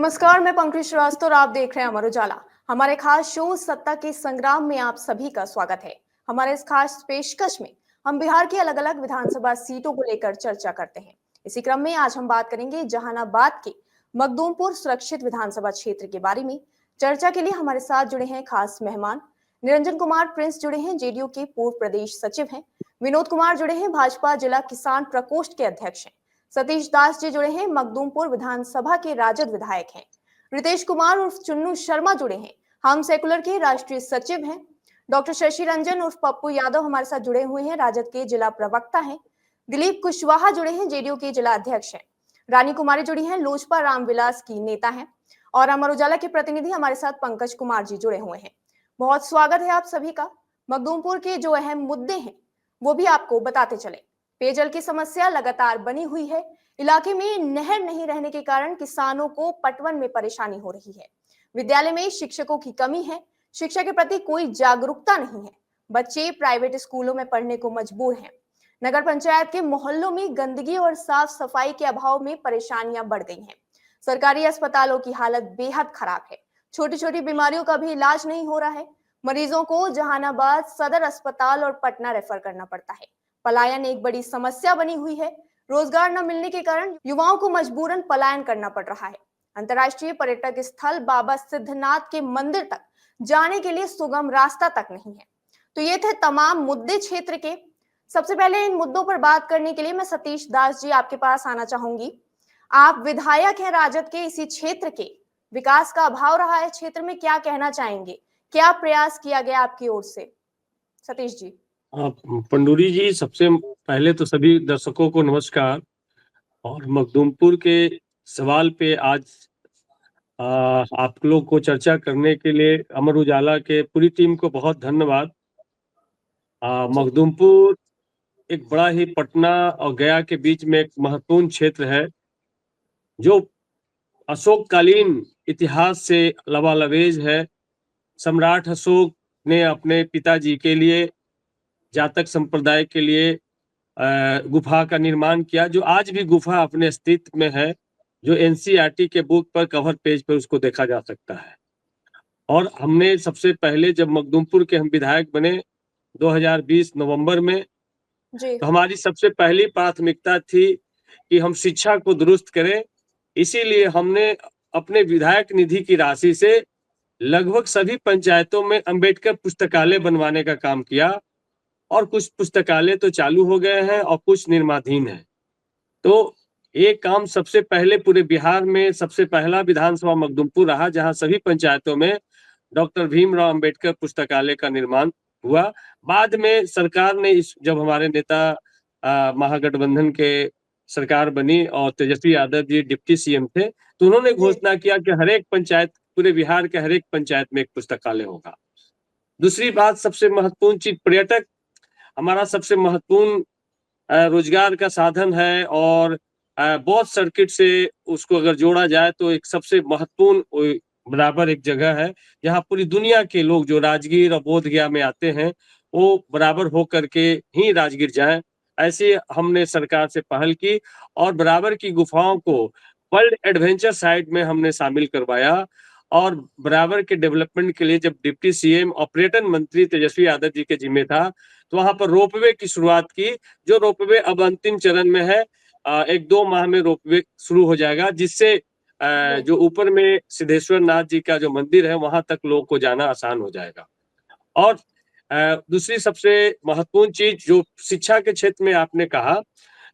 नमस्कार, मैं पंकज श्रीवास्तव और आप देख रहे हैं अमर उजाला। हमारे खास शो सत्ता के संग्राम में आप सभी का स्वागत है। हमारे इस खास पेशकश में हम बिहार की अलग अलग विधानसभा सीटों को लेकर चर्चा करते हैं। इसी क्रम में आज हम बात करेंगे जहानाबाद के मखदूमपुर सुरक्षित विधानसभा क्षेत्र के बारे में। चर्चा के लिए हमारे साथ जुड़े हैं खास मेहमान। निरंजन कुमार प्रिंस जुड़े हैं, जेडीयू के पूर्व प्रदेश सचिव हैं। विनोद कुमार जुड़े हैं, भाजपा जिला किसान प्रकोष्ठ के अध्यक्ष हैं। सतीश दास जी जुड़े हैं, मखदूमपुर विधानसभा के राजद विधायक हैं। रितेश कुमार उर्फ चुन्नू शर्मा जुड़े हैं, हम सेकुलर के राष्ट्रीय सचिव हैं। डॉक्टर शशि रंजन उर्फ पप्पू यादव हमारे साथ जुड़े हुए हैं, राजद के जिला प्रवक्ता हैं। दिलीप कुशवाहा जुड़े हैं, जेडीयू के जिला अध्यक्ष हैं। रानी कुमारी जुड़ी हैं, लोजपा रामविलास की नेता हैं। और अमर उजाला के प्रतिनिधि हमारे साथ पंकज कुमार जी जुड़े हुए हैं। बहुत स्वागत है आप सभी का। मखदूमपुर के जो अहम मुद्दे हैं वो भी आपको बताते चले। पेयजल की समस्या लगातार बनी हुई है। इलाके में नहर नहीं रहने के कारण किसानों को पटवन में परेशानी हो रही है। विद्यालय में शिक्षकों की कमी है, शिक्षा के प्रति कोई जागरूकता नहीं है। बच्चे प्राइवेट स्कूलों में पढ़ने को मजबूर हैं। नगर पंचायत के मोहल्लों में गंदगी और साफ सफाई के अभाव में परेशानियां बढ़ गई हैं। सरकारी अस्पतालों की हालत बेहद खराब है। छोटी छोटी बीमारियों का भी इलाज नहीं हो रहा है। मरीजों को जहानाबाद सदर अस्पताल और पटना रेफर करना पड़ता है। पलायन एक बड़ी समस्या बनी हुई है। रोजगार न मिलने के कारण युवाओं को मजबूरन पलायन करना पड़ रहा है। अंतर्राष्ट्रीय पर्यटक स्थल बाबा सिद्धनाथ के मंदिर तक जाने के लिए सुगम रास्ता तक नहीं है। तो ये थे तमाम मुद्दे क्षेत्र के। सबसे पहले इन मुद्दों पर बात करने के लिए मैं सतीश दास जी आपके पास आना चाहूंगी। आप विधायक हैं राजद के, इसी क्षेत्र के विकास का अभाव रहा है क्षेत्र में, क्या कहना चाहेंगे? क्या प्रयास किया गया आपकी ओर से? सतीश जी। पंडूरी जी, सबसे पहले तो सभी दर्शकों को नमस्कार। और मखदूमपुर के सवाल पे आज आप लोग को चर्चा करने के लिए अमर उजाला के पूरी टीम को बहुत धन्यवाद। मखदूमपुर एक बड़ा ही पटना और गया के बीच में एक महत्वपूर्ण क्षेत्र है, जो अशोककालीन इतिहास से लबालबेज है। सम्राट अशोक ने अपने पिताजी के लिए, जातक संप्रदाय के लिए गुफा का निर्माण किया, जो आज भी गुफा अपने अस्तित्व में है, जो एनसीईआरटी के बुक पर कवर पेज पर उसको देखा जा सकता है। और हमने सबसे पहले जब मखदूमपुर के हम विधायक बने 2020 नवंबर में, तो हमारी सबसे पहली प्राथमिकता थी कि हम शिक्षा को दुरुस्त करें। इसीलिए हमने अपने विधायक निधि की राशि से लगभग सभी पंचायतों में अंबेडकर पुस्तकालय बनवाने का काम किया। और कुछ पुस्तकालय तो चालू हो गए हैं और कुछ निर्माणाधीन है। तो ये काम सबसे पहले पूरे बिहार में सबसे पहला विधानसभा मखदूमपुर रहा, जहां सभी पंचायतों में डॉक्टर भीमराव अंबेडकर पुस्तकालय का निर्माण हुआ। बाद में सरकार ने जब हमारे नेता महागठबंधन के सरकार बनी और तेजस्वी यादव जी डिप्टी सीएम थे, तो उन्होंने घोषणा किया कि हर एक पंचायत, पूरे बिहार के हर एक पंचायत में एक पुस्तकालय होगा। दूसरी बात, सबसे महत्वपूर्ण चीज, पर्यटक हमारा सबसे महत्वपूर्ण रोजगार का साधन है। और बहुत सर्किट से उसको अगर जोड़ा जाए तो एक सबसे महत्वपूर्ण बराबर एक जगह है, जहां पूरी दुनिया के लोग जो राजगीर और बोधगया में आते हैं, वो बराबर हो करके ही राजगीर जाएं। ऐसे हमने सरकार से पहल की और बराबर की गुफाओं को वर्ल्ड एडवेंचर साइट में हमने शामिल करवाया। और बराबर के डेवलपमेंट के लिए जब डिप्टी सीएम और पर्यटन मंत्री तेजस्वी यादव जी के जिम्मे था, तो वहां पर रोपवे की शुरुआत की, जो रोपवे अब अंतिम चरण में है। 1-2 माह में रोपवे शुरू हो जाएगा, जिससे जो ऊपर में सिद्धेश्वर नाथ जी का जो मंदिर है, वहां तक लोगों को जाना आसान हो जाएगा। और दूसरी सबसे महत्वपूर्ण चीज जो शिक्षा के क्षेत्र में आपने कहा,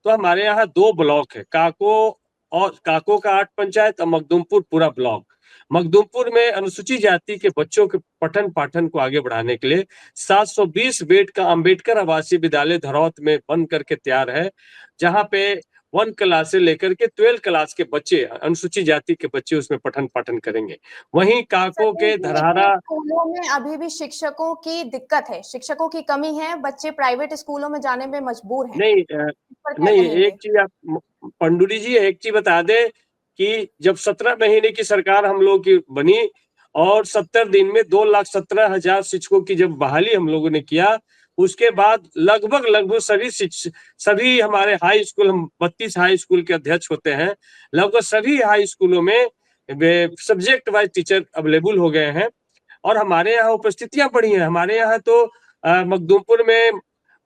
तो हमारे यहाँ 2 ब्लॉक है, काको का 8 पंचायत और मखदूमपुर पूरा ब्लॉक। मखदूमपुर में अनुसूचित जाति के बच्चों के पठन पाठन को आगे बढ़ाने के लिए 720 बेड का अंबेडकर आवासीय विद्यालय धरौत में बन करके तैयार है, जहां पे 1 क्लास से लेकर के 12 क्लास के बच्चे, अनुसूचित जाति के बच्चे उसमें पठन पाठन करेंगे। वहीं काको के धरहारा स्कूलों में अभी भी शिक्षकों की दिक्कत है, शिक्षकों की कमी है, बच्चे प्राइवेट स्कूलों में जाने में मजबूर हैं। नहीं, एक चीज आप पंडुरी जी, एक चीज बता दे कि जब 17 महीने की सरकार हम लोग की बनी और 70 दिन में 2,17,000 शिक्षकों की जब बहाली हम लोगों ने किया, उसके बाद लगभग सभी हमारे हाई स्कूल, हम 32 हाई स्कूल के अध्यक्ष होते हैं, लगभग सभी हाई स्कूलों में सब्जेक्ट वाइज टीचर अवेलेबल हो गए हैं और हमारे यहाँ उपस्थितियां बढ़ी हैं। हमारे यहाँ तो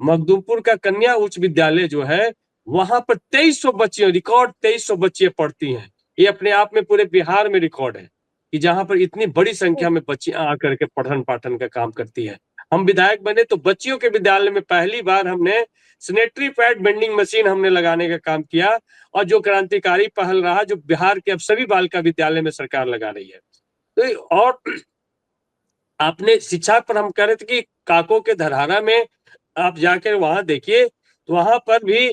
मखदूमपुर का कन्या उच्च विद्यालय जो है वहां पर 2300 बच्चे रिकॉर्ड 2300 बच्चे पढ़ती हैं। ये अपने आप में पूरे बिहार में रिकॉर्ड है कि जहां पर इतनी बड़ी संख्या में बच्चियां आकर के पठन पाठन का काम करती है। हम विधायक बने तो बच्चियों के विद्यालय में पहली बार हमने सैनिटरी पैड वेंडिंग मशीन हमने लगाने का काम किया और जो क्रांतिकारी पहल रहा, जो बिहार के अब सभी बालिका विद्यालय में सरकार लगा रही है। तो और आपने शिक्षा पर हम कह रहे थे कि काको के धरहरा में आप जाकर वहां देखिए तो वहां पर भी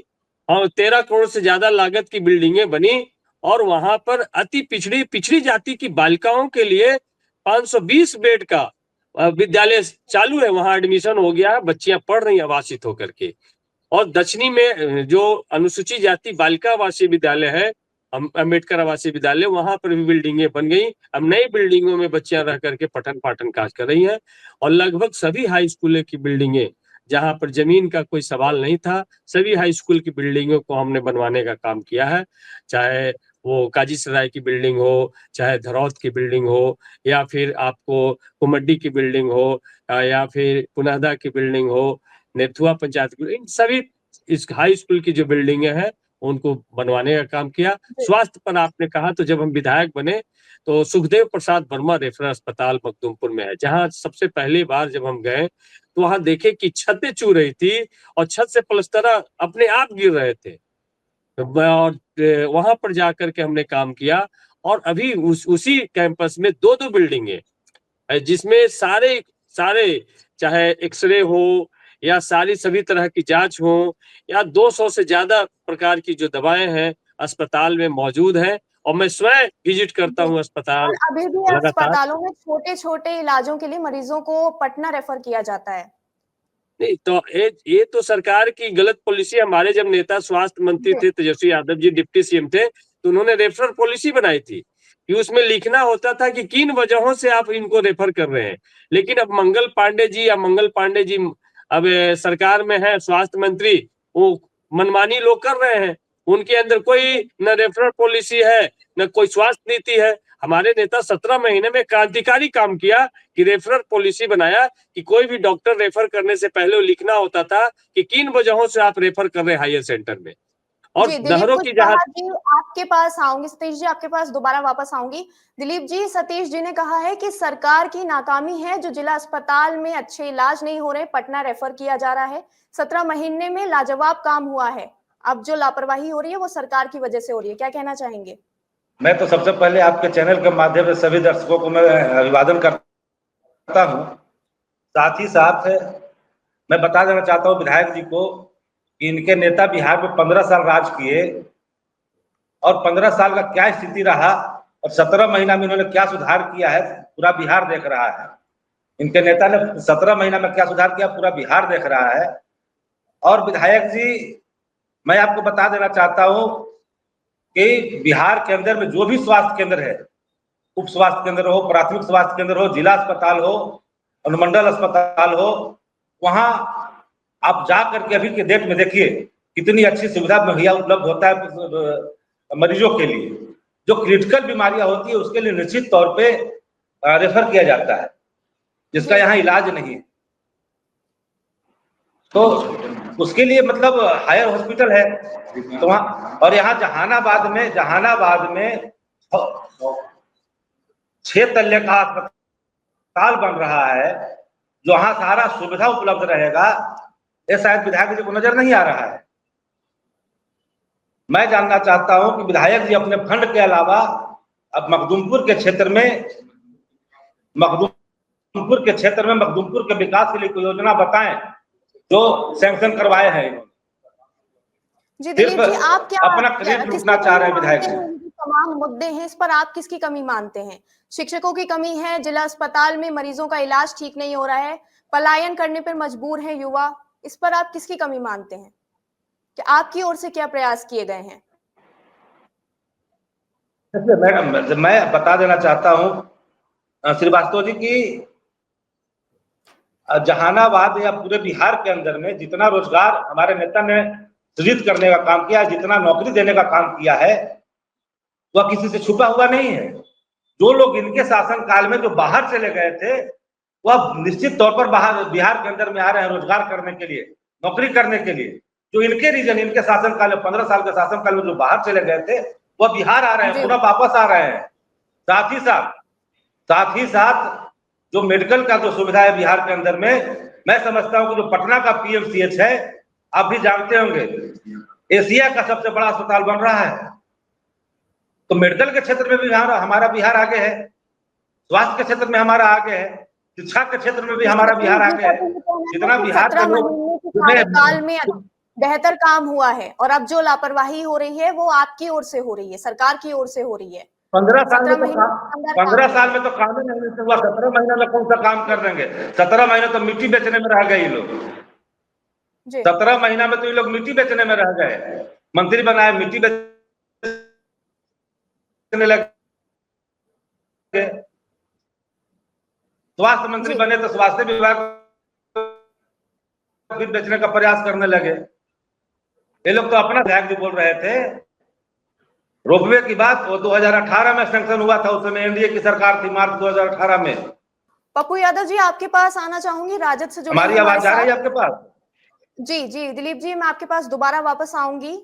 13 करोड़ से ज्यादा लागत की बिल्डिंगें बनी और वहां पर अति पिछड़ी जाति की बालिकाओं के लिए 520 बेड का विद्यालय चालू है। वहां एडमिशन हो गया, बच्चियां पढ़ रही आवासित होकर के। और दक्षिणी में जो अनुसूचित जाति बालिका आवासीय विद्यालय है, अम्बेडकर आवासीय विद्यालय, वहां पर भी बिल्डिंगें बन गई। अब नई बिल्डिंगों में बच्चियां रह करके पठन पाठन काज कर रही हैं और लगभग सभी हाई स्कूलों की बिल्डिंगें जहां पर जमीन का कोई सवाल नहीं था, सभी हाई स्कूल की बिल्डिंगों को हमने बनवाने का काम किया है। चाहे वो काजीसराय की बिल्डिंग हो, चाहे धरौद की बिल्डिंग हो, या फिर आपको कुमड्डी की बिल्डिंग हो, या फिर पुनादा की बिल्डिंग हो, नेथुआ पंचायत की, इन सभी इस हाई स्कूल की जो बिल्डिंगें हैं उनको बनवाने का काम किया। स्वास्थ्य पर आपने कहा तो जब हम विधायक बने तो सुखदेव प्रसाद वर्मा रेफरल अस्पताल मखदूमपुर में है, जहां सबसे पहली बार जब हम गए तो वहां देखे कि छतें चू रही थी और छत से प्लस्तर अपने आप गिर रहे थे। और वहां पर जाकर के हमने काम किया और अभी उसी कैंपस में दो बिल्डिंगें जिसमें सारे चाहे एक्सरे हो या सभी तरह की जांच हो या 200 से ज्यादा प्रकार की जो दवाएं हैं अस्पताल में मौजूद हैं और मैं स्वयं विजिट करता हूं अस्पताल और अभी भी लगातार। अस्पतालों में छोटे-छोटे इलाजों के लिए मरीजों को पटना रेफर किया जाता है। नहीं तो ये तो सरकार की गलत पॉलिसी। हमारे जब नेता स्वास्थ्य मंत्री थे तेजस्वी यादव जी, डिप्टी सीएम थे, तो उन्होंने रेफरल पॉलिसी बनाई थी कि उसमें लिखना होता था कि किन वजहों से आप इनको रेफर कर रहे हैं। लेकिन अब मंगल पांडे जी अब सरकार में है स्वास्थ्य मंत्री, वो मनमानी लोग कर रहे हैं। उनके अंदर कोई न रेफरल पॉलिसी है न कोई स्वास्थ्य नीति है। हमारे नेता 17 महीने में क्रांतिकारी काम किया कि रेफरल पॉलिसी बनाया कि कोई भी डॉक्टर रेफर करने से पहले लिखना होता था कि किन वजहों से आप रेफर कर रहे हैं हायर सेंटर में। और जी, दिलीप नहरों की जहां कुशवाहा जी आपके पास आऊंगी, सतीश जी आपके पास दोबारा वापस आऊंगी। दिलीप जी, सतीश जी ने कहा है कि सरकार की नाकामी है, जो जिला अस्पताल में अच्छे इलाज नहीं हो रहे, पटना रेफर किया जा रहा है। 17 महीने में लाजवाब काम हुआ है, अब जो लापरवाही हो रही है वो सरकार की वजह से हो रही है। क्या कहना चाहेंगे? मैं तो सबसे पहले आपके चैनल के माध्यम से सभी दर्शकों को मैं अभिवादन करता हूं। साथ ही साथ मैं बता देना चाहता हूं विधायक जी को कि इनके नेता बिहार में 15 साल राज किए और 15 साल का क्या स्थिति रहा और 17 महीना में इन्होंने क्या सुधार किया है, पूरा बिहार देख रहा है। इनके नेता ने 17 महीना में क्या सुधार किया, पूरा बिहार देख रहा है। और विधायक जी, मैं आपको बता देना चाहता हूं कि बिहार के अंदर में जो भी स्वास्थ्य केंद्र है, उप स्वास्थ्य केंद्र हो, प्राथमिक स्वास्थ्य केंद्र हो, जिला अस्पताल हो, अनुमंडल अस्पताल हो, वहां आप जा करके अभी के डेट में देखिए कितनी अच्छी सुविधा मुहैया उपलब्ध होता है मरीजों के लिए। जो क्रिटिकल बीमारियां होती है उसके लिए निश्चित तौर पे रेफर किया जाता है, जिसका यहाँ इलाज नहीं है, तो उसके लिए मतलब हायर हॉस्पिटल है तो वहाँ। और यहाँ जहानाबाद में 6 तल्ले का अस्पताल बन रहा है, जो वहाँ सारा सुविधा उपलब्ध रहेगा, ये शायद विधायक जी को नजर नहीं आ रहा है। मैं जानना चाहता हूं कि विधायक जी अपने फंड के अलावा अब मखदूमपुर के क्षेत्र में मखदूमपुर के विकास के लिए कोई योजना बताएं जो सैंक्शन करवाए हैं। जी दिलीप जी, आप क्या अपना क्रेडिट लूटना चाह रहे हैं विधायक जी। तमाम मुद्दे हैं, इस पर आप किसकी कमी मानते हैं? शिक्षकों की कमी है, जिला अस्पताल में मरीजों का इलाज ठीक नहीं हो रहा है, पलायन करने पर मजबूर है युवा, इस पर आप किसकी कमी मानते हैं कि आपकी ओर से क्या प्रयास किए गए हैं? मैडम, मैं बता देना चाहता हूं श्रीवास्तव जी की जहानाबाद या पूरे बिहार के अंदर में जितना रोजगार हमारे नेता ने सृजित करने का काम किया है, जितना नौकरी देने का काम किया है, वह किसी से छुपा हुआ नहीं है। जो लोग इनके शासन काल में जो बाहर चले गए थे वह निश्चित तौर पर बाहर बिहार के अंदर में आ रहे हैं रोजगार करने के लिए, नौकरी करने के लिए। जो इनके रीजन, इनके शासन काल में 15 साल के शासन काल में जो बाहर चले गए थे वह बिहार आ रहे हैं, पुनः वापस आ रहे हैं। साथ ही साथ जो मेडिकल का जो सुविधा है बिहार के अंदर में, मैं समझता हूं कि जो पटना का पीएमसीएच है, आप भी जानते होंगे, एशिया का सबसे बड़ा अस्पताल बन रहा है। तो मेडिकल के क्षेत्र में भी हमारा बिहार आगे है, स्वास्थ्य के क्षेत्र में हमारा आगे है, शिक्षा के क्षेत्र में भी हमारा बिहार आगे है। जितना बिहार के लोग काल में बेहतर काम हुआ है और अब जो लापरवाही हो रही है वो आपकी ओर से हो रही है, सरकार की ओर से हो रही है। 15 साल में तो काम ही नहीं हुआ। 17 महीने में कौन सा काम कर देंगे? 17 महीने तो मिट्टी बेचने में रह गए ये लोग। 17 महीना में तो ये लोग मिट्टी बेचने में रह गए। मंत्री बनाए, मिट्टी बेचने लगे। स्वास्थ्य मंत्री बने तो स्वास्थ्य विभाग फिर बेचने का प्रयास करने लगे। ये लोग तो अपना विधायक जो बोल रहे थे रोपवे की बात, वो 2018 में सैंक्शन हुआ था, उस समय एनडीए की सरकार थी, मार्च 2018 में। पप्पू यादव जी, आपके पास आना चाहूंगी, राजद से जुड़े। हमारी आवाज आ रही है आपके पास? जी जी दिलीप जी, मैं आपके पास दोबारा वापस आऊंगी।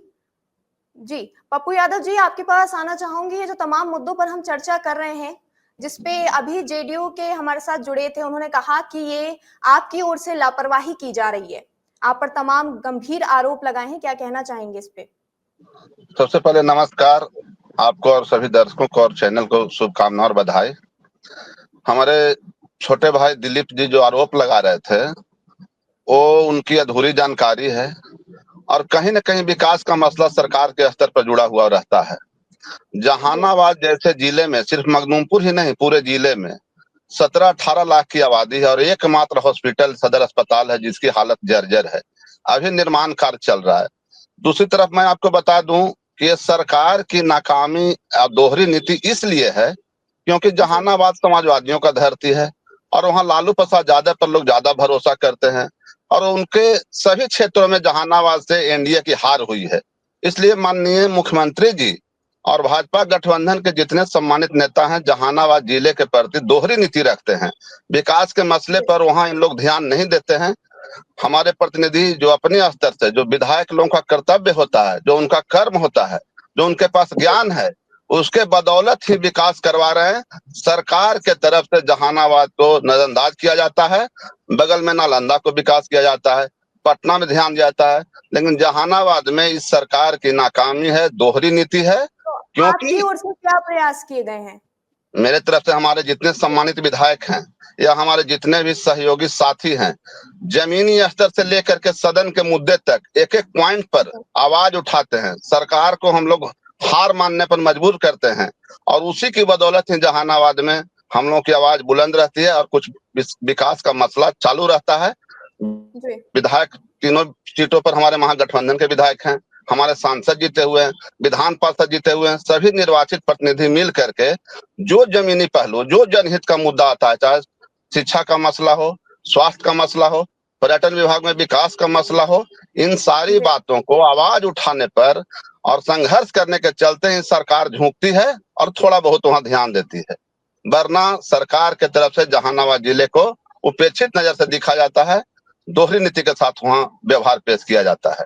जी पप्पू यादव जी, आपके पास आना चाहूंगी। ये जो तमाम मुद्दों पर हम चर्चा कर रहे हैं, जिसपे अभी जेडीयू के हमारे साथ जुड़े थे, उन्होंने कहा कि ये आपकी ओर से लापरवाही की जा रही है, आप पर तमाम गंभीर आरोप लगाए हैं, क्या कहना चाहेंगे इस पे? सबसे पहले नमस्कार आपको और सभी दर्शकों को और चैनल को शुभकामनाएं और बधाई। हमारे छोटे भाई दिलीप जी जो आरोप लगा रहे थे वो उनकी अधूरी जानकारी है और कहीं न कहीं विकास का मसला सरकार के स्तर पर जुड़ा हुआ रहता है। जहानाबाद जैसे जिले में, सिर्फ मखदूमपुर ही नहीं पूरे जिले में 17-18 लाख की आबादी है और एकमात्र हॉस्पिटल सदर अस्पताल है जिसकी हालत जर्जर है। अभी निर्माण कार्य चल रहा है। दूसरी तरफ मैं आपको बता दूं कि ये सरकार की नाकामी दोहरी नीति इसलिए है क्योंकि जहानाबाद समाजवादियों का धरती है और वहां लालू प्रसाद यादव पर लोग ज्यादा भरोसा करते हैं और उनके सभी क्षेत्रों में जहानाबाद से एनडीए की हार हुई है। इसलिए माननीय मुख्यमंत्री जी और भाजपा गठबंधन के जितने सम्मानित नेता हैं जहानाबाद जिले के प्रति दोहरी नीति रखते हैं। विकास के मसले पर वहां इन लोग ध्यान नहीं देते हैं। हमारे प्रतिनिधि जो अपने स्तर से, जो विधायक लोगों का कर्तव्य होता है, जो उनका कर्म होता है, जो उनके पास ज्ञान है, उसके बदौलत ही विकास करवा रहे हैं। सरकार के तरफ से जहानाबाद को नजरअंदाज किया जाता है, बगल में नालंदा को विकास किया जाता है, पटना में ध्यान जाता है, लेकिन जहानाबाद में इस सरकार की नाकामी है, दोहरी नीति है। क्योंकि आपकी ओर से क्या प्रयास किए गए हैं? मेरे तरफ से हमारे जितने सम्मानित विधायक हैं या हमारे जितने भी सहयोगी साथी हैं, जमीनी स्तर से लेकर के सदन के मुद्दे तक एक एक पॉइंट पर आवाज उठाते हैं। सरकार को हम लोग हार मानने पर मजबूर करते हैं और उसी की बदौलत ही जहानाबाद में हम लोगों की आवाज बुलंद रहती है और कुछ विकास का मसला चालू रहता है। विधायक तीनों सीटों पर हमारे महागठबंधन के विधायक हैं, हमारे सांसद जीते हुए हैं, विधान पार्षद जीते हुए हैं। सभी निर्वाचित प्रतिनिधि मिल करके जो जमीनी पहलू, जो जनहित का मुद्दा आता है, चाहे शिक्षा का मसला हो, स्वास्थ्य का मसला हो, पर्यटन विभाग में विकास का मसला हो, इन सारी बातों को आवाज उठाने पर और संघर्ष करने के चलते ही सरकार झुकती है और थोड़ा बहुत वहां ध्यान देती है। वरना सरकार के तरफ से जहानाबाद जिले को उपेक्षित नजर से देखा जाता है, दोहरी नीति के साथ वहां व्यवहार पेश किया जाता है।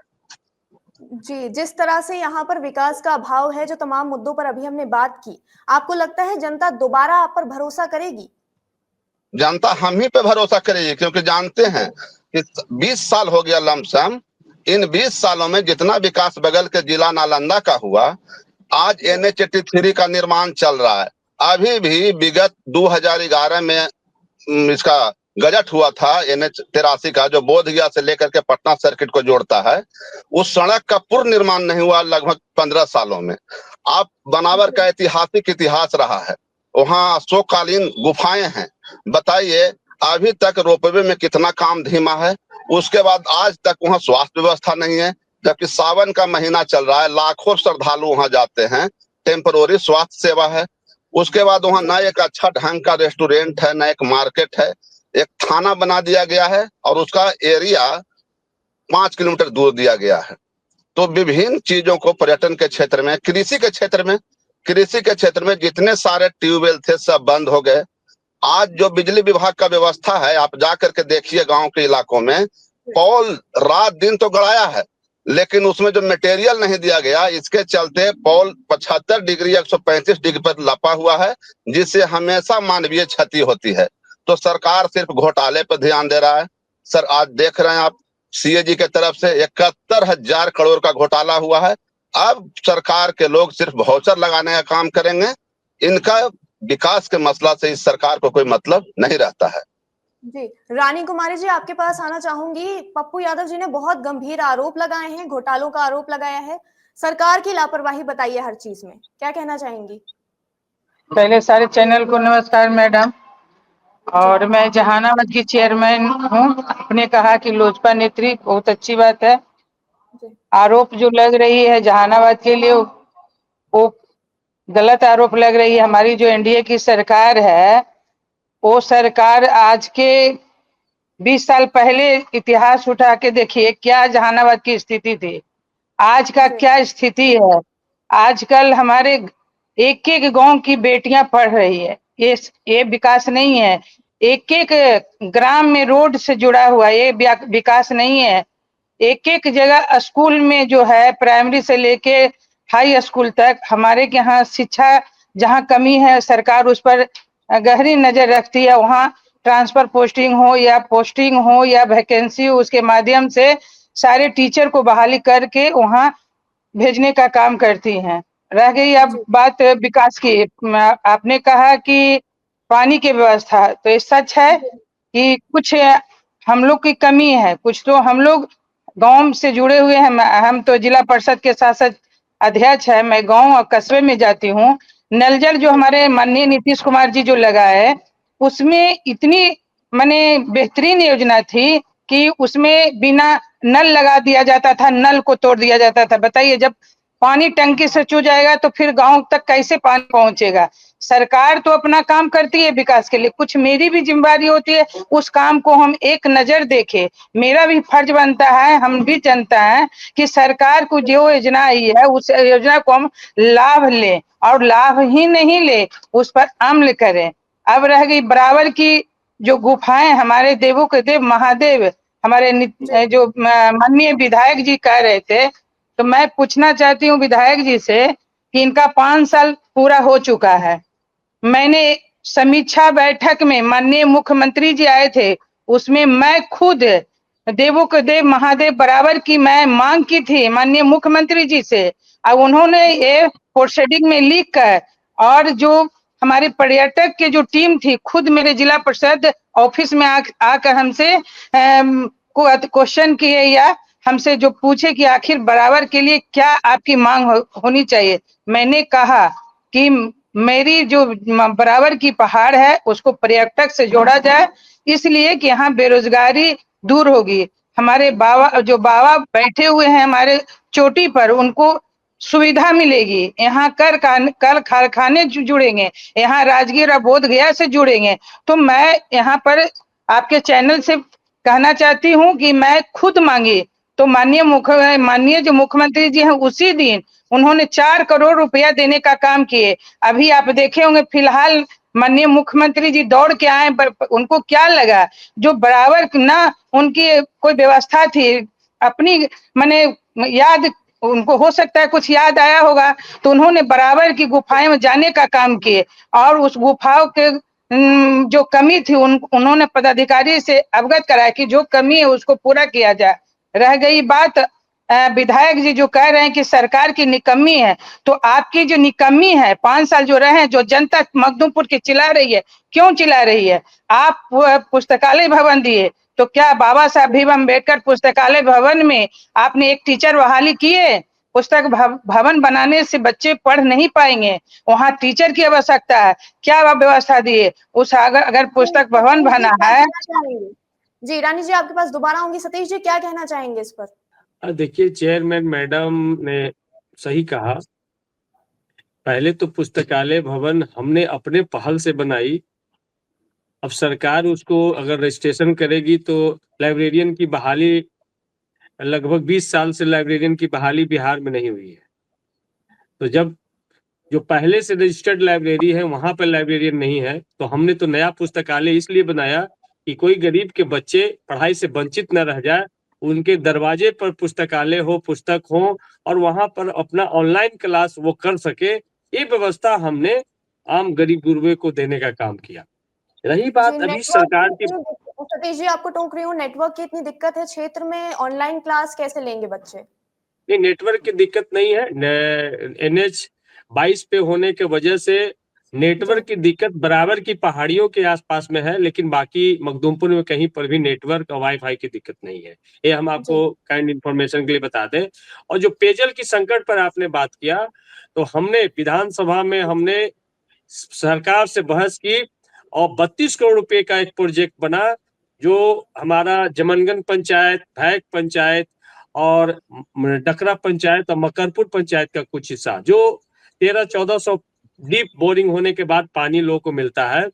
जी, जिस तरह से यहाँ पर विकास का अभाव है, जो तमाम मुद्दों पर अभी हमने बात की, आपको लगता है जनता दोबारा आप पर भरोसा करेगी? जनता हम ही पे भरोसा करेगी क्योंकि जानते हैं कि 20 साल हो गया लमसम। इन 20 सालों में जितना विकास बगल के जिला नालंदा का हुआ, आज NH-83 का निर्माण चल रहा है। अभी भी विगत 2011 में इसका गजट हुआ था NH-83 का, जो बोधगया से लेकर के पटना सर्किट को जोड़ता है। उस सड़क का पूर्ण निर्माण नहीं हुआ लगभग 15 सालों में। आप बनावर का ऐतिहासिक इतिहास रहा है, वहाँ अशोककालीन गुफाएं हैं। बताइए अभी तक रोपवे में कितना काम धीमा है। उसके बाद आज तक वहाँ स्वास्थ्य व्यवस्था नहीं है, जबकि सावन का महीना चल रहा है, लाखों श्रद्धालु वहाँ जाते हैं, टेम्परोरी स्वास्थ्य सेवा है। उसके बाद वहाँ न एक अच्छा ढंग का रेस्टोरेंट है, न एक मार्केट है, एक थाना बना दिया गया है और उसका एरिया 5 किलोमीटर दूर दिया गया है। तो विभिन्न चीजों को पर्यटन के क्षेत्र में, कृषि के क्षेत्र में, कृषि के क्षेत्र में जितने सारे ट्यूबवेल थे सब बंद हो गए। आज जो बिजली विभाग का व्यवस्था है, आप जा करके देखिए गांव के इलाकों में, पोल रात दिन तो गड़ाया है, लेकिन उसमें जो मटेरियल नहीं दिया गया, इसके चलते पोल 75 डिग्री 135 डिग्री पर लपा हुआ है, जिससे हमेशा मानवीय क्षति होती है। तो सरकार सिर्फ घोटाले पर ध्यान दे रहा है। सर, आज देख रहे हैं आप, सीएजी के तरफ से 71,000 करोड़ का घोटाला हुआ है। अब सरकार के लोग सिर्फ वाउचर लगाने का काम करेंगे। इनका विकास के मसला से इस सरकार को कोई मतलब नहीं रहता है। जी, रानी कुमारी जी, आपके पास आना चाहूंगी। पप्पू यादव जी ने बहुत गंभीर आरोप लगाए हैं, घोटालों का आरोप लगाया है, सरकार की लापरवाही बताई है हर चीज में, क्या कहना चाहेंगी? पहले सारे चैनल को नमस्कार मैडम। और मैं जहानाबाद की चेयरमैन हूँ। आपने कहा कि लोजपा नेत्री, बहुत अच्छी बात है। आरोप जो लग रही है जहानाबाद के लिए, वो गलत आरोप लग रही है। हमारी जो एनडीए की सरकार है, वो सरकार आज के 20 साल पहले इतिहास उठा के देखिए क्या जहानाबाद की स्थिति थी, आज का क्या स्थिति है। आजकल हमारे एक एक गांव की बेटियां पढ़ रही है। ये विकास नहीं है। एक एक ग्राम में रोड से जुड़ा हुआ, ये विकास नहीं है। एक एक जगह स्कूल में जो है, प्राइमरी से लेके हाई स्कूल तक, हमारे यहाँ शिक्षा जहाँ कमी है, सरकार उस पर गहरी नजर रखती है। वहाँ ट्रांसफर पोस्टिंग हो या वैकेंसी हो, उसके माध्यम से सारे टीचर को बहाली करके वहाँ भेजने का काम करती हैं। रह गई अब बात विकास की, आपने कहा कि पानी की व्यवस्था, तो ये सच है कि कुछ हम लोग की कमी है। कुछ तो हम लोग गांव से जुड़े हुए हैं। हम तो जिला परिषद के साथ अध्यक्ष है। मैं गांव और कस्बे में जाती हूँ। नल जल जो हमारे माननीय नीतीश कुमार जी जो लगाए, उसमें इतनी माने बेहतरीन योजना थी कि उसमें बिना नल लगा दिया जाता था, नल को तोड़ दिया जाता था। बताइए, जब पानी टंकी से चू जाएगा तो फिर गांव तक कैसे पानी पहुंचेगा। सरकार तो अपना काम करती है विकास के लिए, कुछ मेरी भी जिम्मेदारी होती है उस काम को हम एक नजर देखें। मेरा भी फर्ज बनता है, हम भी जनता है, कि सरकार को जो योजना आई है उस योजना को हम लाभ लें, और लाभ ही नहीं ले, उस पर अमल करें। अब रह गई बराबर की जो गुफाएं, हमारे देवों के देव महादेव, हमारे जो माननीय विधायक जी कह रहे थे, तो मैं पूछना चाहती हूँ विधायक जी से कि इनका 5 साल पूरा हो चुका है। मैंने समीक्षा बैठक में माननीय मुख्यमंत्री जी आए थे, उसमें मैं खुद देवों के देव महादेव बराबर की मैं मांग की थी माननीय मुख्यमंत्री जी से, और उन्होंने ये प्रोसीडिंग में लिख कर, और जो हमारे पर्यटक के जो टीम थी, खुद मेरे जिला परिषद ऑफिस में आकर हमसे क्वेश्चन किए या हमसे जो पूछे कि आखिर बराबर के लिए क्या आपकी मांग होनी चाहिए। मैंने कहा कि मेरी जो बराबर की पहाड़ है उसको पर्यटक से जोड़ा जाए, इसलिए कि यहाँ बेरोजगारी दूर होगी। हमारे बाबा बैठे हुए हैं हमारे चोटी पर, उनको सुविधा मिलेगी। यहाँ कल कारखाने जुड़ेंगे, यहाँ राजगीर और बोध गया से जुड़ेंगे। तो मैं यहाँ पर आपके चैनल से कहना चाहती हूँ कि मैं खुद मांगी तो माननीय जो मुख्यमंत्री जी हैं, उसी दिन उन्होंने 4 करोड़ रुपया देने का काम किए। अभी आप देखे होंगे, फिलहाल माननीय मुख्यमंत्री जी दौड़ के आए, उनको क्या लगा, जो बराबर ना उनकी कोई व्यवस्था थी अपनी, माने याद उनको हो सकता है कुछ याद आया होगा, तो उन्होंने बराबर की गुफाएं में जाने का काम किए, और उस गुफाओं के जो कमी थी उन्होंने पदाधिकारी से अवगत कराया कि जो कमी है उसको पूरा किया जाए। रह गई बात विधायक जी जो कह रहे हैं कि सरकार की निकम्मी है, तो आपकी जो निकम्मी है 5 साल जो रहे हैं, जो जनता मखदूमपुर की चिल्ला रही है, क्यों चिल्ला रही है? आप पुस्तकालय भवन दिए, तो क्या बाबा साहब भीम अम्बेडकर पुस्तकालय भवन में आपने एक टीचर बहाली किए? पुस्तक भवन बनाने से बच्चे पढ़ नहीं पाएंगे, वहाँ टीचर की आवश्यकता है। क्या आप व्यवस्था दिए? उस अगर पुस्तक भवन बना है। जी रानी जी, आपके पास दोबारा आऊंगी। सतीश जी, क्या कहना चाहेंगे इस पर? देखिए, चेयरमैन मैडम ने सही कहा। पहले तो पुस्तकालय भवन हमने अपने पहल से बनाई, अब सरकार उसको अगर रजिस्ट्रेशन करेगी तो लाइब्रेरियन की बहाली, लगभग 20 साल से लाइब्रेरियन की बहाली बिहार में नहीं हुई है। तो जब जो पहले से रजिस्टर्ड लाइब्रेरी है वहां पर लाइब्रेरियन नहीं है। तो हमने तो नया पुस्तकालय इसलिए बनाया कि कोई गरीब के बच्चे पढ़ाई से वंचित न रह जाए, उनके दरवाजे पर पुस्तकालय हो, पुस्तक हो और वहां पर अपना ऑनलाइन क्लास वो कर सके। ये व्यवस्था हमने आम गरीब गुरबे को देने का काम किया। रही बात अभी सरकार की, सतीश जी आपको टोक रही हूँ, नेटवर्क की इतनी दिक्कत है क्षेत्र में, ऑनलाइन क्लास कैसे लेंगे बच्चे? नहीं, नेटवर्क की दिक्कत नहीं है। NH 22 पे होने के वजह से नेटवर्क की दिक्कत बराबर की पहाड़ियों के आसपास में है, लेकिन बाकी मखदूमपुर में कहीं पर भी नेटवर्क और वाईफाई की दिक्कत नहीं है। ये हम आपको काइंड इंफॉर्मेशन के लिए बता दें। और जो पेयजल की संकट पर आपने बात किया, तो हमने विधानसभा में हमने सरकार से बहस की और 32 करोड़ रुपए का एक प्रोजेक्ट बना, जो हमारा जमनगन पंचायत, भैक पंचायत और डकरा पंचायत और मकरपुर पंचायत का कुछ हिस्सा, जो 1300-1400 डीप बोरिंग होने के बाद पानी लोगों को मिलता है,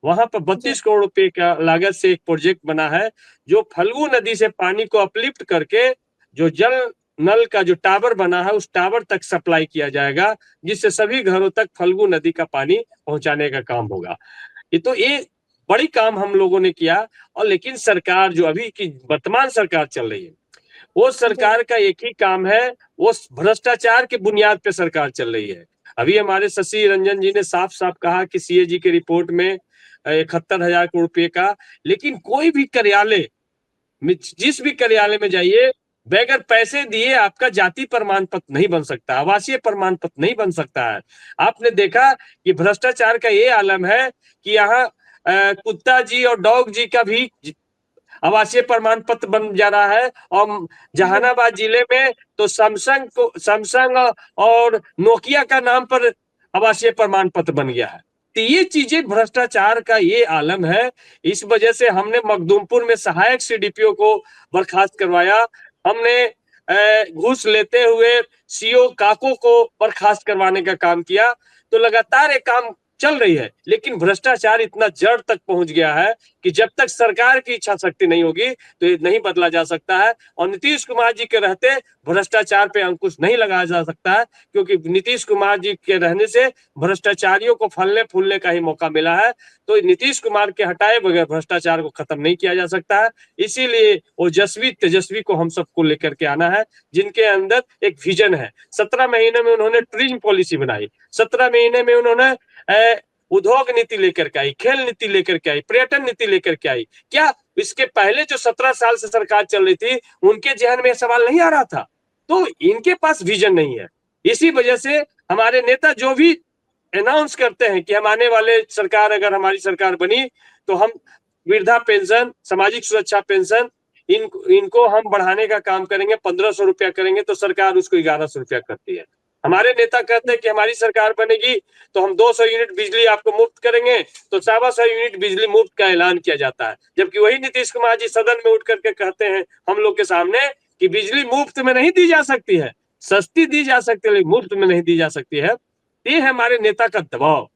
वहां पर 32 करोड़ रुपए का लागत से एक प्रोजेक्ट बना है, जो फल्गु नदी से पानी को अपलिफ्ट करके जो जल नल का जो टावर बना है उस टावर तक सप्लाई किया जाएगा, जिससे सभी घरों तक फल्गु नदी का पानी पहुंचाने का काम होगा। ये बड़ी काम हम लोगों ने किया। और लेकिन सरकार जो अभी की वर्तमान सरकार चल रही है, वो सरकार का एक ही काम है, वो भ्रष्टाचार के बुनियाद पे सरकार चल रही है। अभी हमारे शशि रंजन जी ने साफ साफ कहा कि CAG के रिपोर्ट में 71,000 करोड़ रुपए का, लेकिन कोई भी कार्यालय, जिस भी कार्यालय में जाइए, बगैर पैसे दिए आपका जाति प्रमाण पत्र नहीं बन सकता, आवासीय प्रमाण पत्र नहीं बन सकता है। आपने देखा कि भ्रष्टाचार का ये आलम है कि यहाँ कुत्ता जी और डॉग जी का भी आवासीय प्रमाण पत्र बन जा रहा है। और जहानाबाद जिले में तो सैमसंग और नोकिया का नाम पर आवासीय प्रमाण पत्र बन गया है। तो ये चीजें भ्रष्टाचार का ये आलम है। इस वजह से हमने मखदूमपुर में सहायक CDPO को बर्खास्त करवाया। हमने घूस लेते हुए CO काको को बर्खास्त करवाने का काम किया। तो लगातार ये काम चल रही है, लेकिन भ्रष्टाचार इतना जड़ तक पहुंच गया है कि जब तक सरकार की इच्छा शक्ति नहीं होगी तो ये नहीं बदला जा सकता है। और नीतीश कुमार जी के रहते भ्रष्टाचार पे अंकुश नहीं लगाया जा सकता है, क्योंकि नीतीश कुमार जी के रहने से भ्रष्टाचारियों को फलने फूलने का ही मौका मिला है। तो नीतीश कुमार के हटाए बगैर भ्रष्टाचार को खत्म नहीं किया जा सकता है। इसीलिए ओजस्वी तेजस्वी को हम सबको लेकर के आना है, जिनके अंदर एक विजन है। 17 महीने में उन्होंने टूरिज्म पॉलिसी बनाई, 17 महीने में उन्होंने उद्योग नीति लेकर के आई, खेल नीति लेकर के आई, पर्यटन नीति लेकर के आई। क्या इसके पहले जो 17 साल से सरकार चल रही थी उनके जहन में सवाल नहीं आ रहा था? तो इनके पास विजन नहीं है। इसी वजह से हमारे नेता जो भी अनाउंस करते हैं कि हम आने वाले सरकार, अगर हमारी सरकार बनी तो हम वृद्धा पेंशन, सामाजिक सुरक्षा पेंशन, इनको हम बढ़ाने का काम करेंगे, 1500 रुपया करेंगे, तो सरकार उसको 1100 रुपया करती है। हमारे नेता कहते हैं कि हमारी सरकार बनेगी तो हम 200 यूनिट बिजली आपको मुफ्त करेंगे, तो 125 यूनिट बिजली मुफ्त का ऐलान किया जाता है। जबकि वही नीतीश कुमार जी सदन में उठ करके कहते हैं हम लोग के सामने कि बिजली मुफ्त में नहीं दी जा सकती है, सस्ती दी जा सकती है, लेकिन मुफ्त में नहीं दी जा सकती है। ये है हमारे नेता का दबाव।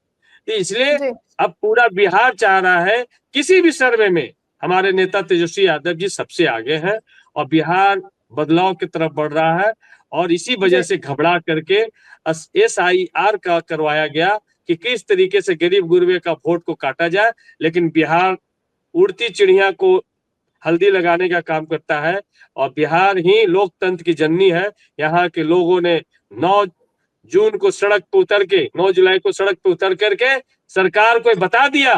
इसलिए अब पूरा बिहार चाह रहा है, किसी भी सर्वे में हमारे नेता तेजस्वी यादव जी सबसे आगे हैं और बिहार बदलाव की तरफ बढ़ रहा है। और इसी वजह से घबरा करके SIR का करवाया गया कि किस तरीके से गरीब गुरबे का वोट को काटा जाए। लेकिन बिहार उड़ती चिड़िया को हल्दी लगाने का काम करता है और बिहार ही लोकतंत्र की जननी है। यहाँ के लोगों ने 9 जून को सड़क पे उतर के, 9 जुलाई को सड़क पे उतर करके सरकार को बता दिया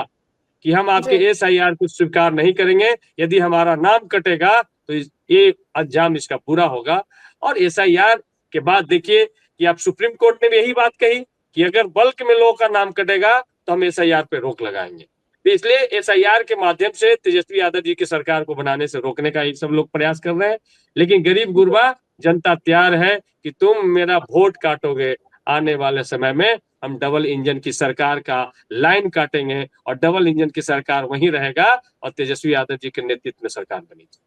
कि हम आपके SIR को स्वीकार नहीं करेंगे, यदि हमारा नाम कटेगा तो ये अंजाम इसका बुरा होगा। और SIR के बाद देखिए कि आप सुप्रीम कोर्ट ने भी यही बात कही कि अगर बल्क में लोगों का नाम कटेगा तो हम SIR पे रोक लगाएंगे। तो इसलिए SIR के माध्यम से तेजस्वी यादव जी की सरकार को बनाने से रोकने का सब लोग प्रयास कर रहे हैं। लेकिन गरीब गुरबा जनता तैयार है कि तुम मेरा वोट काटोगे, आने वाले समय में हम डबल इंजन की सरकार का लाइन काटेंगे और डबल इंजन की सरकार वहीं रहेगा और तेजस्वी यादव जी के नेतृत्व में सरकार बनेगी।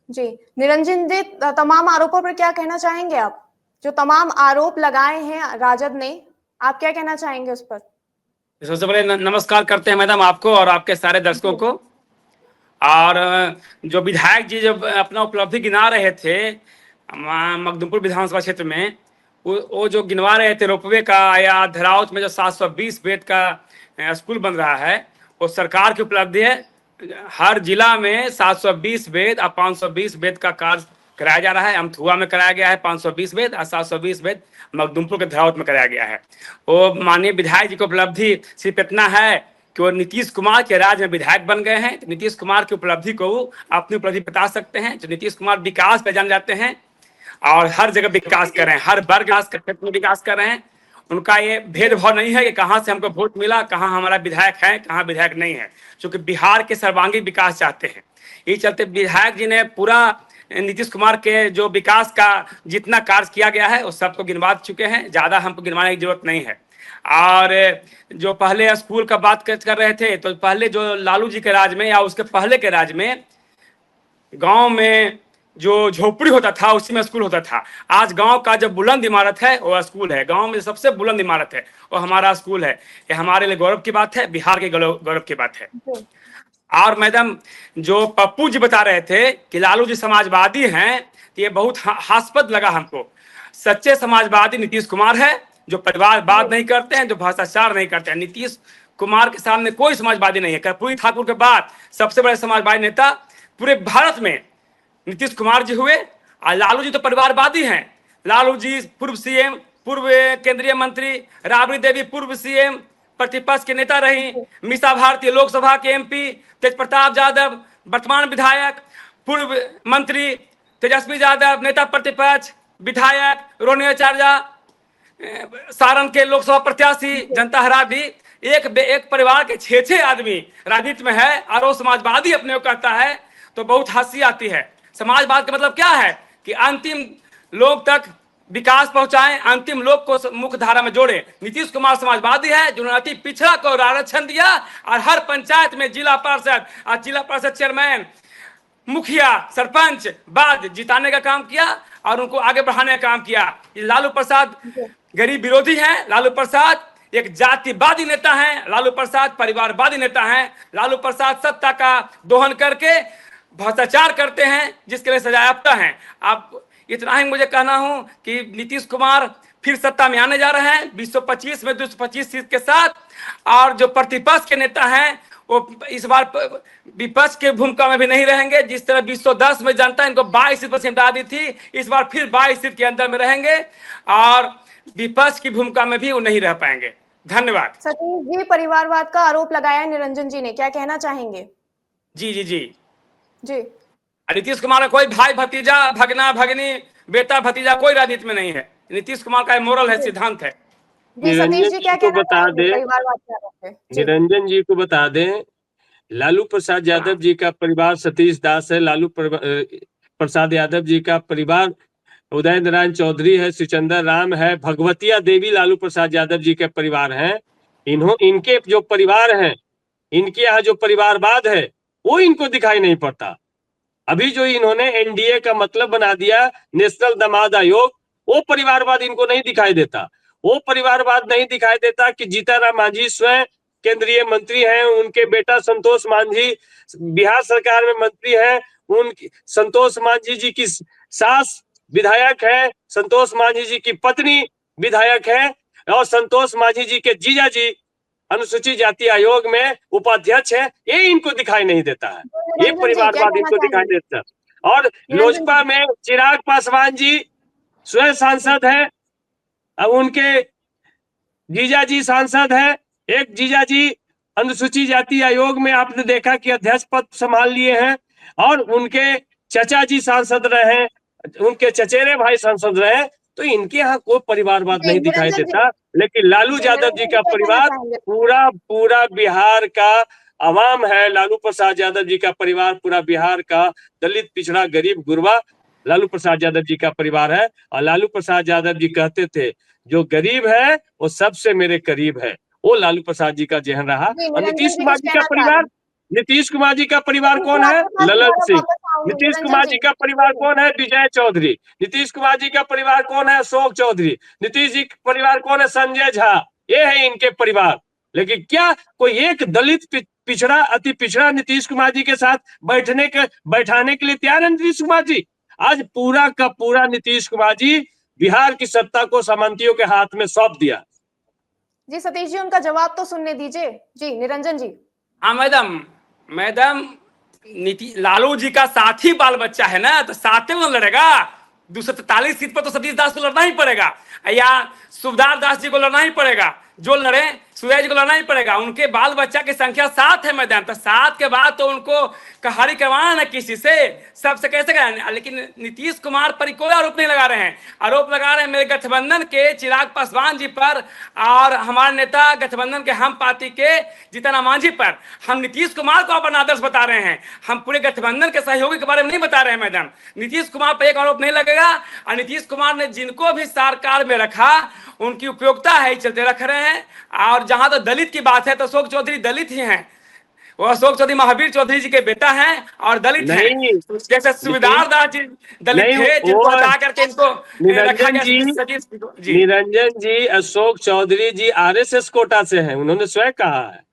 जी, निरंजन जी, तमाम आरोपों पर क्या कहना चाहेंगे आप? जो तमाम आरोप लगाए हैं राजद ने, आप क्या कहना चाहेंगे उस पर? सबसे पहले नमस्कार करते हैं मैडम आपको और आपके सारे दर्शकों को। और जो विधायक जी जब अपना उपलब्धि गिना रहे थे मखदूमपुर विधानसभा क्षेत्र में, वो जो गिनवा रहे थे रोपवे का या धरावत में जो 720 बेड का स्कूल बन रहा है, वो सरकार की उपलब्धि है। हर जिला में 720 बेड और 520 बेड का कार्य कराया जा रहा है। अमथुआ में कराया गया है 520 बेड और 720 बेड मखदुमपुर के धरावत में कराया गया है। वो माननीय विधायक जी की उपलब्धि सिर्फ इतना है कि वो नीतीश कुमार के राज में विधायक बन गए हैं। तो नीतीश कुमार की उपलब्धि को अपनी उपलब्धि बता सकते हैं। जो नीतीश कुमार विकास पे जान जाते हैं और हर जगह विकास कर रहे हैं, हर वर्ग विकास के क्षेत्र में विकास कर रहे हैं। उनका ये भेदभाव नहीं है कि कहाँ से हमको वोट मिला, कहाँ हमारा विधायक है, कहाँ विधायक नहीं है, क्योंकि बिहार के सर्वांगीण विकास चाहते हैं। इस चलते विधायक जी ने पूरा नीतीश कुमार के जो विकास का जितना कार्य किया गया है वो सबको गिनवा चुके हैं, ज्यादा हमको गिनवाने की जरूरत नहीं है। और जो पहले स्कूल का बात कर रहे थे, तो पहले जो लालू जी के राज में या उसके पहले के राज में गांव में जो झोपड़ी होता था उसी में स्कूल होता था। आज गांव का जो बुलंद इमारत है वो स्कूल है। गांव में सबसे बुलंद इमारत है वो हमारा स्कूल है। ये हमारे लिए गौरव की बात है, बिहार के गौरव की बात है। और मैडम जो पप्पू जी बता रहे थे कि लालू जी समाजवादी हैं, तो ये बहुत हास्यास्पद लगा हमको। सच्चे समाजवादी नीतीश कुमार है, जो परिवारवाद नहीं करते हैं, जो भ्रष्टाचार नहीं करते हैं। नीतीश कुमार के सामने कोई समाजवादी नहीं है। कर्पूरी ठाकुर के बाद सबसे बड़े समाजवादी नेता पूरे भारत में नीतीश कुमार जी हुए। और लालू जी तो परिवारवादी हैं। लालू जी पूर्व सीएम, पूर्व केंद्रीय मंत्री, राबड़ी देवी पूर्व सीएम, प्रतिपक्ष के नेता रही, मीसा भारती लोकसभा के एमपी, तेज प्रताप यादव वर्तमान विधायक, पूर्व मंत्री तेजस्वी यादव नेता प्रतिपक्ष, विधायक रोनी आचार्य सारण के लोकसभा प्रत्याशी, जनता हरा दी। एक परिवार के 6 आदमी राजनीति में है और वो समाजवादी अपने को कहता है, तो बहुत हंसी आती है। समाजवाद का मतलब क्या है कि अंतिम लोग तक विकास पहुंचाएं, अंतिम लोग को मुख्य धारा में जोड़े। नीतीश कुमार समाजवादी है, जिन्होंने अति पिछड़ा को आरक्षण दिया और हर पंचायत में जिला पार्षद और जिला परिषद चेयरमैन, मुखिया, सरपंच बाद जिताने का काम किया और उनको आगे बढ़ाने का काम किया। लालू प्रसाद गरीब विरोधी हैं। लालू प्रसाद एक जातिवादी नेता हैं। लालू प्रसाद परिवारवादी नेता हैं। लालू प्रसाद सत्ता का दोहन करके भ्रष्टाचार करते हैं, जिसके लिए सजायाफ्ता हैं। अब इतना ही मुझे कहना हूं कि नीतीश कुमार फिर सत्ता में आने जा रहे हैं 225 में 225 सीट के साथ। और जो प्रतिपक्ष के नेता हैं वो इस बार विपक्ष के भूमिका में भी नहीं रहेंगे। जिस तरह 210 में जनता इनको 22 सीट पर सिमटा दी थी, इस बार फिर 22 सीट के अंदर में रहेंगे और विपक्ष की भूमिका में भी वो नहीं रह पाएंगे। धन्यवाद। सतीश जी, परिवारवाद का आरोप लगाया निरंजन जी ने, क्या कहना चाहेंगे? जी जी जी जी। नीतीश कुमार का कोई भाई भतीजा, भगना भगनी, बेटा भतीजा कोई राजनीति में नहीं है। नीतीश कुमार का मोरल है, सिद्धांत है। सतीश जी क्या कहना चाहेंगे परिवारवाद के आरोप पे? निरंजन जी को बता दें, लालू प्रसाद यादव जी का परिवार सतीश दास है। लालू प्रसाद यादव जी का परिवार उदय नारायण चौधरी है, सिचंदर राम है, भगवतिया देवी लालू प्रसाद यादव जी के परिवार हैं। इनके जो परिवार हैं, इनके यहाँ जो परिवारवाद है वो इनको दिखाई नहीं पड़ता। अभी जो इन्होंने एनडीए का मतलब बना दिया नेशनल दामाद आयोग, वो परिवारवाद इनको नहीं दिखाई देता। वो परिवारवाद नहीं दिखाई देता कि जीतनराम मांझी स्वयं केंद्रीय मंत्री हैं, उनके बेटा संतोष मांझी बिहार सरकार में मंत्री हैं, उन संतोष मांझी जी की सास विधायक है, संतोष मांझी जी की पत्नी विधायक है और संतोष मांझी जी के जीजा जी अनुसूचित जाति आयोग में उपाध्यक्ष है। ये इनको दिखाई नहीं देता है, ये परिवारवाद इनको दिखाई देता है। और लोजपा में चिराग पासवान जी स्वयं सांसद है, अब उनके जीजा जी सांसद है। एक जीजा जी अनुसूचित जाति आयोग में आपने देखा कि अध्यक्ष पद संभाल लिए हैं और उनके चचा जी सांसद रहे, उनके चचेरे भाई सांसद रहे। तो इनके यहाँ कोई परिवारवाद नहीं दिखाई देता। लेकिन लालू यादव जी का परिवार पूरा बिहार का अवाम है। लालू प्रसाद यादव जी का परिवार पूरा बिहार का दलित, पिछड़ा, गरीब, गुरबा लालू प्रसाद यादव जी का परिवार है। और लालू प्रसाद यादव जी कहते थे जो गरीब है वो सबसे मेरे करीब है, वो लालू प्रसाद जी का जहन रहा। और नीतीश कुमार जी का परिवार, नीतीश कुमार जी का परिवार कौन है? ललन सिंह। नीतीश कुमार जी का परिवार कौन है? विजय चौधरी। नीतीश कुमार जी का परिवार कौन है? अशोक चौधरी। नीतीश जी का परिवार कौन है? संजय झा। ये है इनके परिवार। लेकिन क्या कोई एक दलित, पिछड़ा, अति पिछड़ा नीतीश कुमार जी के साथ बैठाने के लिए तैयार है नीतीश कुमार जी? आज पूरा का पूरा नीतीश कुमार जी बिहार की सत्ता को सामंतियों के हाथ में सौंप दिया। जी सतीश जी, उनका जवाब तो सुनने दीजिए। जी निरंजन जी। हाँ मैडम, मैडम नीति लालू जी का साथी बाल बच्चा है ना, तो साथ में लड़ेगा। 243 सीट पर तो सतीश दास को लड़ना ही पड़ेगा, या सुखदार दास जी को लड़ना ही पड़ेगा। जो लड़े सूर्य जी को लड़ना ही पड़ेगा। उनके बाल बच्चा की संख्या 7 है मैदान, तो 7 के बाद तो उनको कहाड़ी करवाना ना किसी से, सबसे कैसे कराएं। लेकिन नीतीश कुमार पर कोई आरोप नहीं लगा रहे हैं। आरोप लगा रहे हैं मेरे गठबंधन के चिराग पासवान जी पर और हमारे नेता गठबंधन के हम पार्टी के जीतन राम मांझी पर। हम नीतीश कुमार को अपन आदर्श बता रहे हैं, हम पूरे गठबंधन के सहयोगी के बारे में नहीं बता रहे हैं मैडम। नीतीश कुमार पर एक आरोप नहीं लगेगा, और नीतीश कुमार ने जिनको भी सरकार में रखा उनकी उपयोगिता है, चलते रख रहे हैं। और जहां तो दलित की बात है तो अशोक चौधरी दलित ही हैं। वो अशोक चौधरी महावीर चौधरी जी के बेटा हैं और दलित हैं। नहीं, जैसे सुबेदार दास जी दलित नहीं, थे, जिनको हटा करके इनको रखा निरंजन जी, गया जी। निरंजन जी, अशोक चौधरी जी आरएसएस कोटा से हैं, उन्होंने स्वयं कहा है।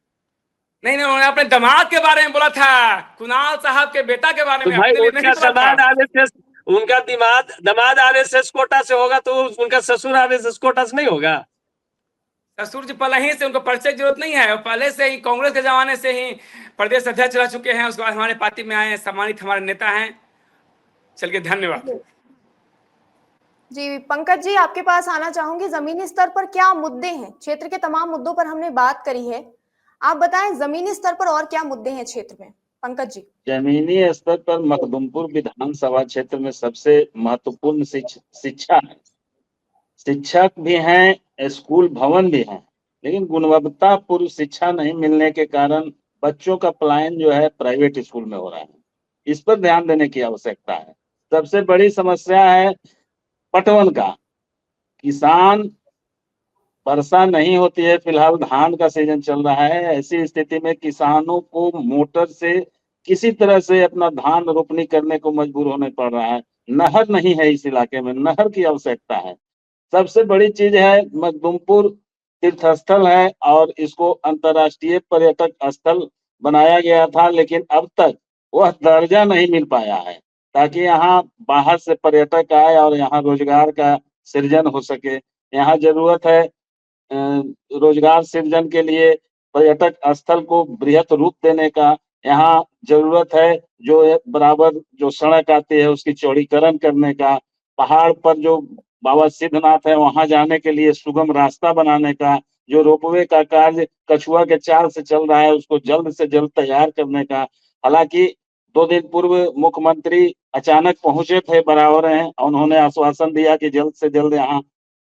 नहीं, उन्होंने अपने दामाद के बारे में बोला था, कुणाल साहब के बेटा के बारे तो में, भाई अपने लिए उनका नहीं बोला था। दामाद आरएसएस, उनका दामाद आरएसएस कोटा से होगा तो उनका ससुर आरएसएस कोटा से नहीं होगा। ससुर जी पहले ही से उनको परिचय की जरूरत नहीं है, पहले से ही कांग्रेस के जमाने से ही प्रदेश अध्यक्ष रह चुके हैं। उसके बाद हमारे पार्टी में आए, सम्मानित हमारे नेता हैं। चलिए धन्यवाद। जी पंकज जी, आपके पास आना चाहूंगी। जमीनी स्तर पर क्या मुद्दे हैं? क्षेत्र के तमाम मुद्दों पर हमने बात करी है, आप बताएं जमीनी स्तर पर और क्या मुद्दे हैं क्षेत्र में। पंकज जी। जमीनी स्तर पर मखदुमपुर विधानसभा क्षेत्र में सबसे महत्वपूर्ण शिक्षा है। शिक्षक भी हैं, स्कूल भवन भी हैं, लेकिन गुणवत्तापूर्ण शिक्षा नहीं मिलने के कारण बच्चों का पलायन जो है प्राइवेट स्कूल में हो रहा है। इस पर ध्यान देने की आवश्यकता है। सबसे बड़ी समस्या है पटवन का। किसान, वर्षा नहीं होती है, फिलहाल धान का सीजन चल रहा है, ऐसी स्थिति में किसानों को मोटर से किसी तरह से अपना धान रोपनी करने को मजबूर होने पड़ रहा है। नहर नहीं है इस इलाके में, नहर की आवश्यकता है। सबसे बड़ी चीज है मखदुमपुर तीर्थ स्थल है और इसको अंतर्राष्ट्रीय पर्यटक स्थल बनाया गया था, लेकिन अब तक वह दर्जा नहीं मिल पाया है, ताकि यहाँ बाहर से पर्यटक आए और यहाँ रोजगार का सृजन हो सके। यहाँ जरूरत है रोजगार सृजन के लिए पर्यटक स्थल को बृहत रूप देने का। यहाँ जरूरत है जो बराबर जो सड़क आती है उसकी चौड़ीकरण करने का। पहाड़ पर जो बाबा सिद्धनाथ है वहां जाने के लिए सुगम रास्ता बनाने का। जो रोपवे का कार्य कछुआ के चाल से चल रहा है उसको जल्द से जल्द तैयार करने का। हालांकि 2 दिन पूर्व मुख्यमंत्री अचानक पहुंचे थे बराबर हैं, उन्होंने आश्वासन दिया कि जल्द से जल्द यहाँ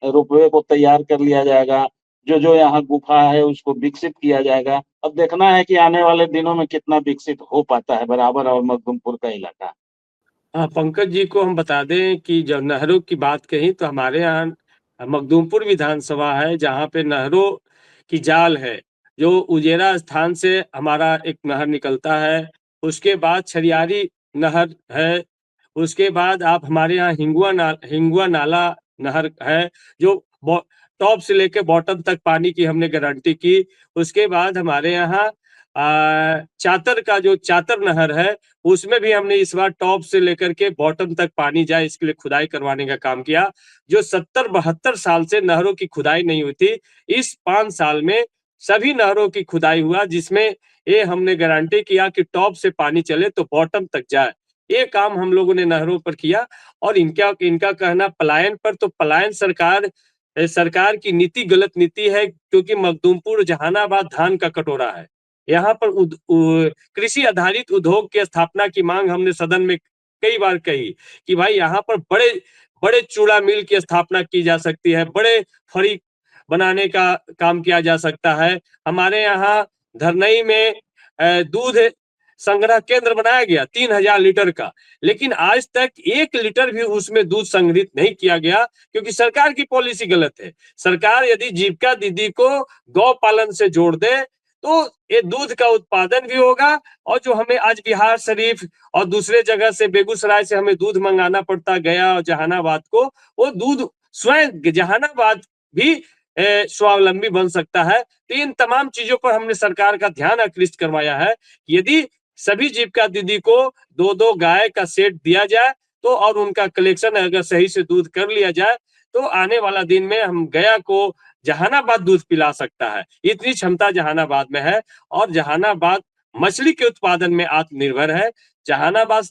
रोपवे को तैयार कर लिया जाएगा, जो यहाँ गुफा है उसको विकसित किया जाएगा। अब देखना है कि आने वाले दिनों में कितना विकसित हो पाता है बराबर और मखदुमपुर का इलाका। हाँ, पंकज जी को हम बता दें कि जब नहरों की बात कही तो हमारे यहाँ मखदुमपुर विधानसभा है जहाँ पे नहरों की जाल है। जो उजेरा स्थान से हमारा एक नहर निकलता है, उसके बाद छरियारी नहर है, उसके बाद आप हमारे यहाँ हिंगुआ नाला नहर है जो टॉप से लेके बॉटम तक पानी की हमने गारंटी की। उसके बाद हमारे यहाँ चातर का जो चातर नहर है उसमें भी हमने इस बार टॉप से लेकर के बॉटम तक पानी जाए इसके लिए खुदाई करवाने का काम किया। जो 70-72 साल से नहरों की खुदाई नहीं हुई थी, इस 5 साल में सभी नहरों की खुदाई हुआ, जिसमें ये हमने गारंटी किया कि टॉप से पानी चले तो बॉटम तक जाए। ये काम हम लोगों ने नहरों पर किया। और इनका कहना पलायन पर, तो पलायन सरकार की नीति गलत नीति है, क्योंकि मखदुमपुर जहानाबाद धान का कटोरा है। यहाँ पर कृषि आधारित उद्योग की स्थापना की मांग हमने सदन में कई बार कही कि भाई यहाँ पर बड़े चूड़ा मिल की स्थापना की जा सकती है, बड़े फरी बनाने का काम किया जा सकता है। हमारे यहाँ धरनई में दूध संग्रह केंद्र बनाया गया 3000 लीटर का, लेकिन आज तक 1 लीटर भी उसमें दूध संग्रहित नहीं किया गया, क्योंकि सरकार की पॉलिसी गलत है। सरकार यदि जीविका दीदी को गौ पालन से जोड़ दे तो ये दूध का उत्पादन भी होगा, और जो हमें आज बिहार शरीफ और दूसरे जगह से बेगूसराय से हमें दूध मंगाना पड़ता गया और जहानाबाद को, वो दूध स्वयं जहानाबाद भी स्वावलंबी बन सकता है। तो इन तमाम चीजों पर हमने सरकार का ध्यान आकृष्ट करवाया है। यदि सभी जीविका दीदी को 2-2 गाय का सेट दिया जाए तो, और उनका कलेक्शन अगर सही से दूध कर लिया जाए तो आने वाला दिन में हम गया को जहानाबाद दूध पिला सकता है, इतनी क्षमता जहानाबाद में है। और जहानाबाद मछली के उत्पादन में आत्मनिर्भर है। जहानाबाद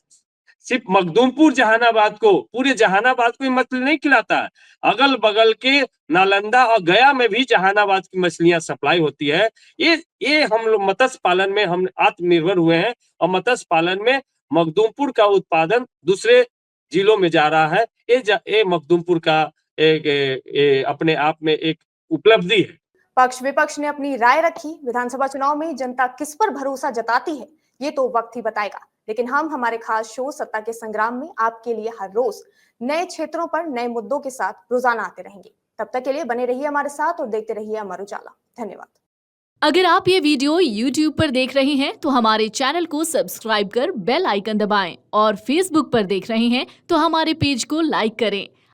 सिर्फ मखदूमपुर जहानाबाद को, पूरे जहानाबाद को मछली नहीं खिलाता है, अगल बगल के नालंदा और गया में भी जहानाबाद की मछलियां सप्लाई होती है। ये हम लोग मत्स्य पालन में हम आत्मनिर्भर हुए हैं और मत्स्य पालन में मखदूमपुर का उत्पादन दूसरे जिलों में जा रहा है। ये मखदूमपुर का एक अपने आप में एक उपलब्धि है। पक्ष विपक्ष ने अपनी राय रखी। विधानसभा चुनाव में जनता किस पर भरोसा जताती है ये तो वक्त ही बताएगा, लेकिन हम हमारे खास शो सत्ता के संग्राम में आपके लिए हर रोज नए क्षेत्रों पर नए मुद्दों के साथ रोजाना आते रहेंगे। तब तक के लिए बने रहिए हमारे साथ और देखते रहिए अमर उजाला। धन्यवाद। अगर आप ये वीडियो YouTube पर देख रहे हैं तो हमारे चैनल को सब्सक्राइब कर बेल आइकन दबाएं और Facebook पर देख रहे हैं तो हमारे पेज को लाइक करें।